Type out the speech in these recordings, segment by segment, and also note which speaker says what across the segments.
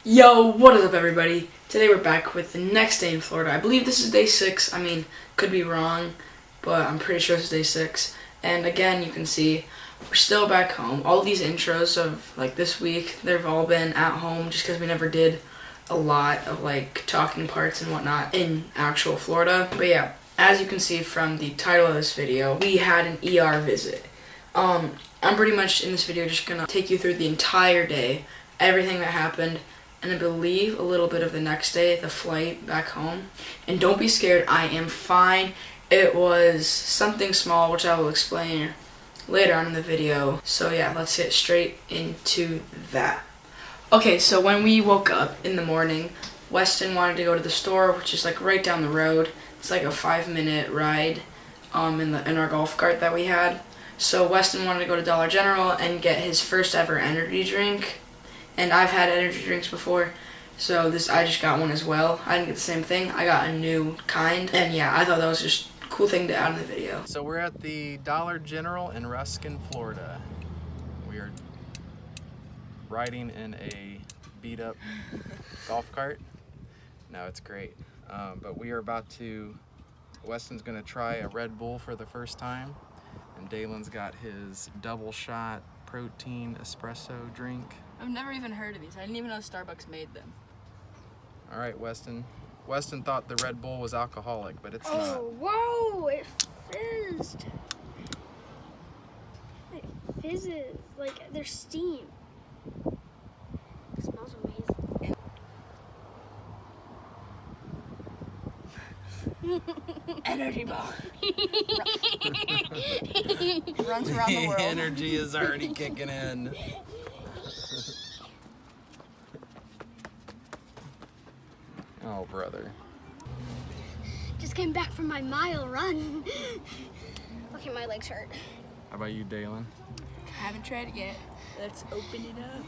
Speaker 1: Yo, what is up everybody? Today we're back with the next day in Florida. I believe this is day 6. I mean, could be wrong, but I'm pretty sure it's day 6. And again, you can see we're still back home. All these intros of like this week, they've all been at home just because we never did a lot of like talking parts and whatnot in actual Florida. But yeah, as you can see from the title of this video, we had an ER visit. I'm pretty much in this video just gonna take you through the entire day, everything that happened, and I believe a little bit of the next day, the flight back home. And don't be scared, I am fine. It was something small, which I will explain later on in the video. So yeah, let's get straight into that. Okay, so when we woke up in the morning, Weston wanted to go to the store, which is like right down the road. It's like a 5-minute ride in our golf cart that we had. So Weston wanted to go to Dollar General and get his first ever energy drink. And I've had energy drinks before, so I just got one as well. I didn't get the same thing. I got a new kind, and yeah, I thought that was just a cool thing to add in the video.
Speaker 2: So we're at the Dollar General in Ruskin, Florida. We are riding in a beat-up golf cart. No, it's great. But we are about to, Weston's gonna try a Red Bull for the first time, and Dalen's got his double shot protein espresso drink.
Speaker 1: I've never even heard of these. I didn't even know Starbucks made them.
Speaker 2: All right, Weston. Weston thought the Red Bull was alcoholic, but it's not.
Speaker 3: Oh, whoa, it fizzed. It fizzes, like there's steam. It smells amazing.
Speaker 1: Energy bar. Runs around the world.
Speaker 2: Energy is already kicking in. Oh, brother.
Speaker 3: Just came back from my mile run. Okay, my legs hurt.
Speaker 2: How about you, Dalen?
Speaker 1: Haven't tried it yet. Let's open it up.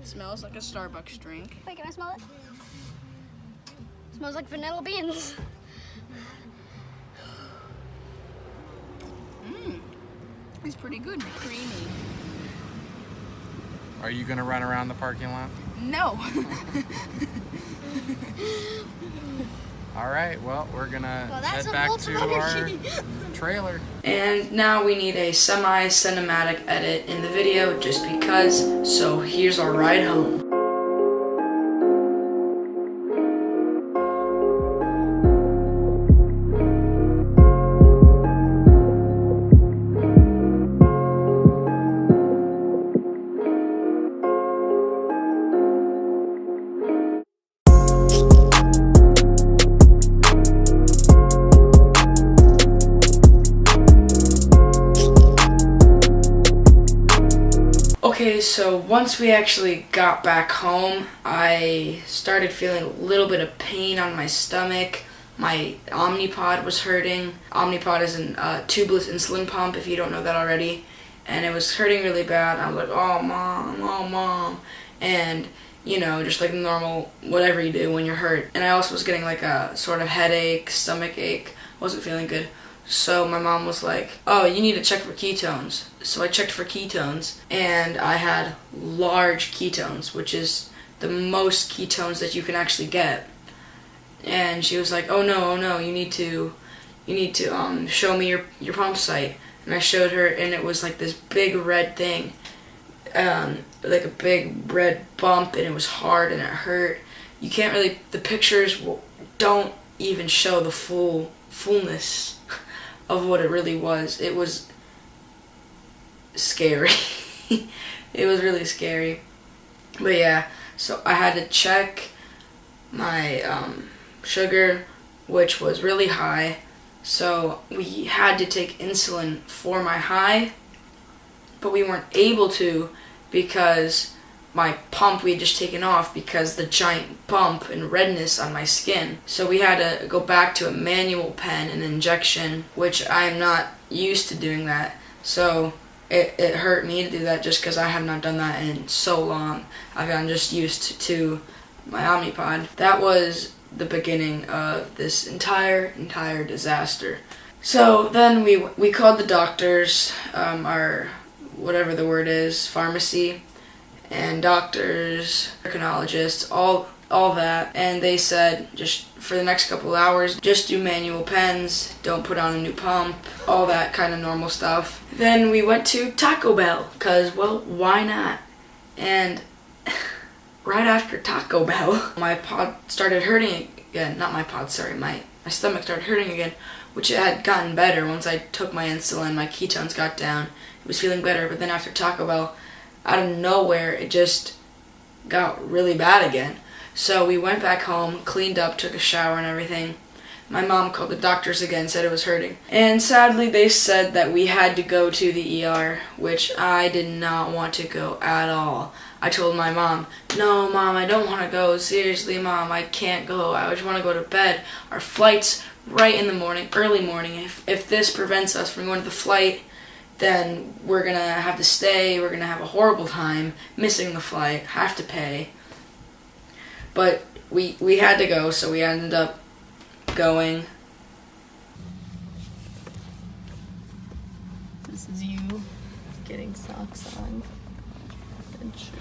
Speaker 1: Smells like a Starbucks drink.
Speaker 3: Wait, can I smell it? Smells like vanilla beans.
Speaker 1: It's pretty good, creamy.
Speaker 2: Are you gonna run around the parking lot?
Speaker 1: No.
Speaker 2: All right, well, we're gonna head
Speaker 3: that's
Speaker 2: back to our
Speaker 3: energy.
Speaker 2: trailer.
Speaker 1: And now we need a semi-cinematic edit in the video just because, so here's our ride home. Okay, so once we actually got back home, I started feeling a little bit of pain on my stomach. My Omnipod was hurting. Omnipod is a tubeless insulin pump, if you don't know that already. And it was hurting really bad. I was like, oh mom. And, you know, just like normal, whatever you do when you're hurt. And I also was getting like a sort of headache, stomach ache. Wasn't feeling good. So my mom was like, oh, you need to check for ketones. So I checked for ketones, and I had large ketones, which is the most ketones that you can actually get. And she was like, oh no, you need to show me your pump site. And I showed her, and it was like this big red thing, like a big red bump, and it was hard and it hurt. You can't really, the pictures don't even show the fullness of what it really was. It was scary. It was really scary. But yeah, so I had to check my sugar, which was really high. So we had to take insulin for my high, but we weren't able to because my pump we had just taken off because the giant bump and redness on my skin. So we had to go back to a manual pen and injection, which I am not used to doing that. So it hurt me to do that just because I have not done that in so long. I've gotten just used to my Omnipod. That was the beginning of this entire disaster. So then we called the doctors, our whatever the word is, pharmacy, and doctors, endocrinologists, all that, and they said just for the next couple hours, just do manual pens, don't put on a new pump, all that kind of normal stuff. Then we went to Taco Bell, because, well, why not? And right after Taco Bell, my pod started hurting again. Not my pod, sorry, my stomach started hurting again, which it had gotten better once I took my insulin, my ketones got down. It was feeling better, but then after Taco Bell, out of nowhere, it just got really bad again. So we went back home, cleaned up, took a shower and everything. My mom called the doctors again, said it was hurting. And sadly, they said that we had to go to the ER, which I did not want to go at all. I told my mom, no, Mom, I don't want to go. Seriously, Mom, I can't go. I just want to go to bed. Our flight's right in the morning, early morning. If this prevents us from going to the flight, then we're going to have to stay. We're going to have a horrible time missing the flight, have to pay. But we had to go, so we ended up going.
Speaker 4: This is you getting socks on and shoes.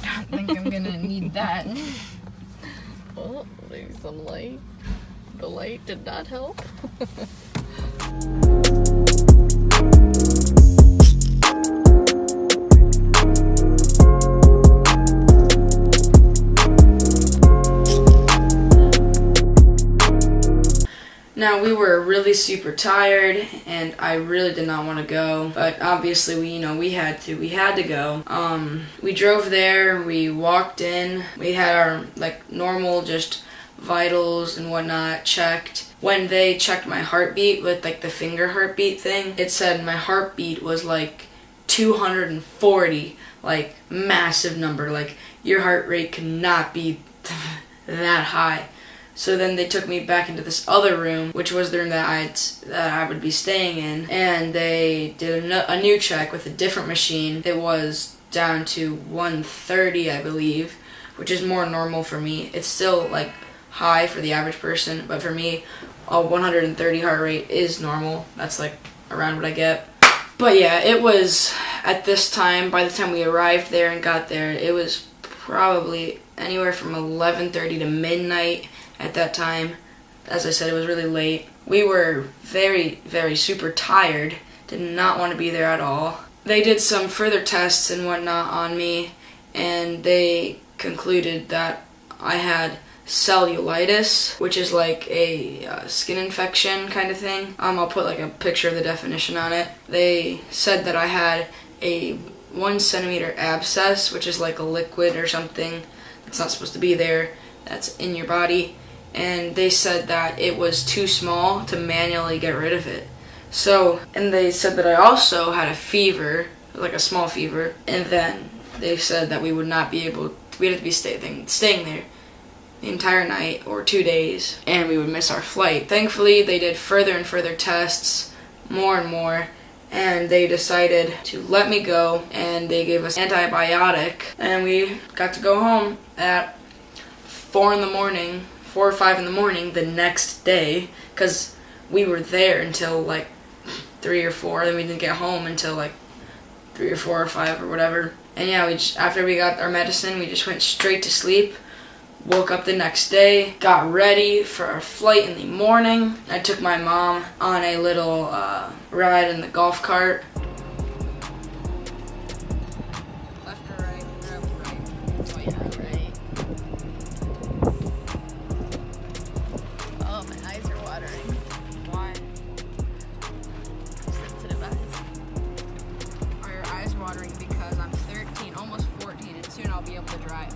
Speaker 4: I think I'm gonna need that. Oh, maybe some light. The light did not help.
Speaker 1: Now, we were really super tired, and I really did not want to go, but obviously we had to go. We drove there, we walked in, we had our normal just vitals and whatnot checked. When they checked my heartbeat with the finger heartbeat thing, it said my heartbeat was 240, massive number, your heart rate cannot be that high. So then they took me back into this other room, which was the room that I would be staying in, and they did a new check with a different machine. It was down to 130, I believe, which is more normal for me. It's still high for the average person, but for me, a 130 heart rate is normal. That's around what I get. But yeah, it was at this time, by the time we arrived there and got there, it was probably anywhere from 11:30 to midnight. At that time, as I said, it was really late. We were very, very super tired, did not want to be there at all. They did some further tests and whatnot on me, and they concluded that I had cellulitis, which is a skin infection kind of thing. I'll put a picture of the definition on it. They said that I had a 1 centimeter abscess, which is a liquid or something that's not supposed to be there, that's in your body. And they said that it was too small to manually get rid of it. So, and they said that I also had a fever, a small fever, and then they said that we would not be able, we'd have to be staying there the entire night or 2 days, and we would miss our flight. Thankfully, they did further and further tests, more and more, and they decided to let me go, and they gave us antibiotic, and we got to go home at 4 or 5 in the morning the next day, because we were there until 3 or 4, then we didn't get home until 3 or 4 or 5 or whatever. And yeah, after we got our medicine, we just went straight to sleep, woke up the next day, got ready for our flight in the morning. I took my mom on a little ride in the golf cart.
Speaker 4: Left or right? Right. Oh yeah, right. Oh, my eyes are watering.
Speaker 1: Why?
Speaker 4: Sensitive eyes.
Speaker 1: Are your eyes watering because I'm 13, almost 14, and soon I'll be able to drive?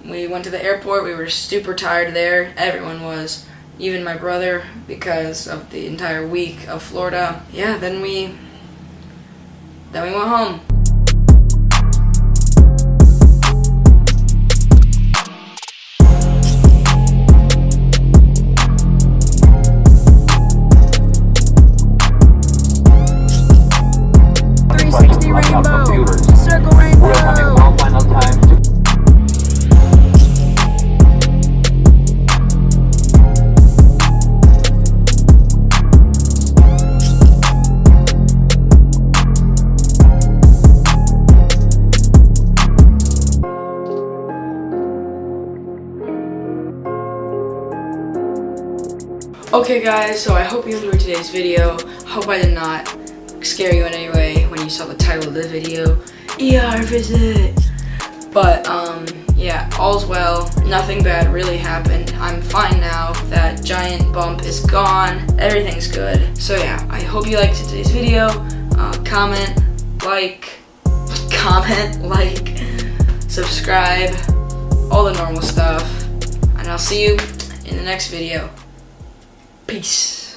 Speaker 1: We went to the airport. We were super tired there. Everyone was, even my brother, because of the entire week of Florida. Yeah, then we went home.
Speaker 4: Circle rainbow.
Speaker 5: Final time.
Speaker 1: Okay guys, so I hope you enjoyed today's video. Hope I did not scare you in any way when you saw the title of the video, ER visit. But yeah, all's well. Nothing bad really happened. I'm fine now. That giant bump is gone. Everything's good. So yeah, I hope you liked today's video. Comment, like, subscribe, all the normal stuff. And I'll see you in the next video. Peace.